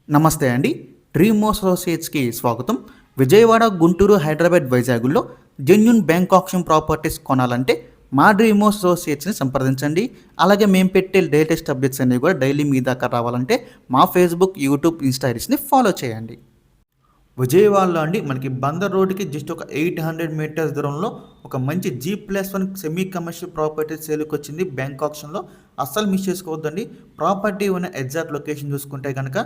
నమస్తే అండి. డ్రీమ్ అసోసియేట్స్‌కి స్వాగతం. విజయవాడ, గుంటూరు, హైదరాబాద్, వైజాగుల్లో జెన్యూన్ బ్యాంక్ ఆక్షన్ ప్రాపర్టీస్ కొనాలంటే మా డ్రీమ్ అసోసియేట్స్‌ని సంప్రదించండి. అలాగే మేము పెట్టే లేటెస్ట్ అప్డేట్స్ అన్నీ కూడా డైలీ మీ దాకా రావాలంటే మా ఫేస్‌బుక్, యూట్యూబ్, ఇన్‌స్టా ఐడీస్‌ని ఫాలో చేయండి. విజయవాడలో అండి మనకి బందర్ రోడ్డుకి జస్ట్ ఒక 800 మీటర్స్ దూరంలో ఒక మంచి G+1 సెమీ కమర్షియల్ ప్రాపర్టీ సేల్కి వచ్చింది బ్యాంక్ ఆక్షన్లో. అస్సలు మిస్ చేసుకోవద్దండి. ప్రాపర్టీ ఉన్న ఎగ్జాక్ట్ లొకేషన్ చూసుకుంటే కనుక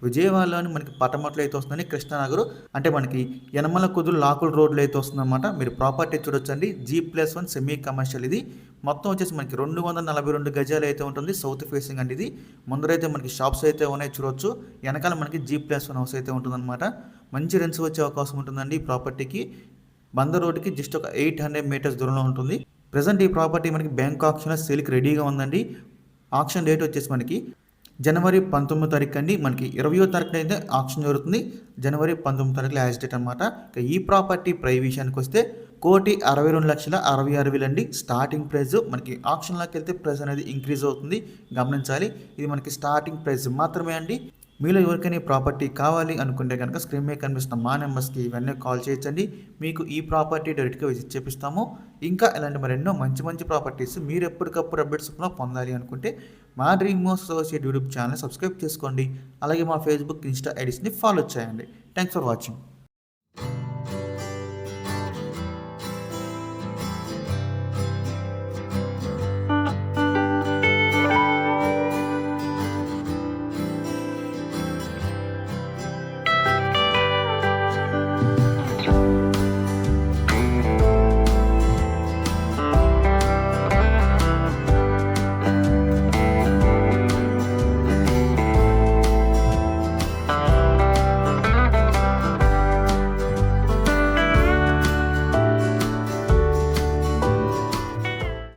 విజయవాడలోని మనకి పటమట్లో అయితే వస్తుందండి, కృష్ణానగర్ అంటే మనకి యనమల కుదురు లాకుల రోడ్లో అయితే వస్తుందన్నమాట. మీరు ప్రాపర్టీ చూడొచ్చండి. G+1 సెమీ కమర్షియల్ ఇది. మొత్తం వచ్చేసి మనకి 242 గజాలు అయితే ఉంటుంది. సౌత్ ఫేసింగ్ అండి ఇది. ముందరైతే మనకి షాప్స్ అయితే ఉన్నాయి చూడొచ్చు. వెనకాల మనకి G+1 హౌస్ అయితే ఉంటుందన్నమాట. మంచి రెంట్స్ వచ్చే అవకాశం ఉంటుందండి ఈ ప్రాపర్టీకి. బందర్ రోడ్డుకి జస్ట్ ఒక 800 మీటర్స్ దూరంలో ఉంటుంది. ప్రజెంట్ ఈ ప్రాపర్టీ మనకి బ్యాంక్ ఆక్షన్లో సేల్కి రెడీగా ఉందండి. ఆక్షన్ డేట్ వచ్చేసి మనకి జనవరి 19 తారీఖు అండి. మనకి 20వ తారీఖున అయితే ఆక్షన్ జరుగుతుంది. జనవరి 19 తారీఖులో యాజ్ డేట్ అనమాట. ఇక ఈ ప్రాపర్టీ ప్రైస్ విషయానికి వస్తే 1,62,66,000 అండి స్టార్టింగ్ ప్రైస్. మనకి ఆక్షన్లోకి వెళ్తే ప్రైస్ అనేది ఇంక్రీజ్ అవుతుంది, గమనించాలి. ఇది మనకి స్టార్టింగ్ ప్రైస్ మాత్రమే అండి. మీలో ఎవరికైనా ఈ ప్రాపర్టీ కావాలి అనుకుంటే కనుక స్క్రీన్ మీద కనిపిస్తున్న మా నెంబర్స్కి ఇవన్నీ కాల్ చేయొచ్చండి. మీకు ఈ ప్రాపర్టీ డైరెక్ట్గా విజిట్ చేపిస్తాము. ఇంకా ఇలాంటి మరెన్నో మంచి మంచి ప్రాపర్టీస్ మీరు ఎప్పటికప్పుడు అప్డేట్స్ పొందాలి అనుకుంటే మా dream associate YouTube channel subscribe చేసుకోండి. అలాగే మా ఫేస్బుక్, ఇన్స్టా ఐడీస్ని ఫాలో చేయండి. Thanks for watching.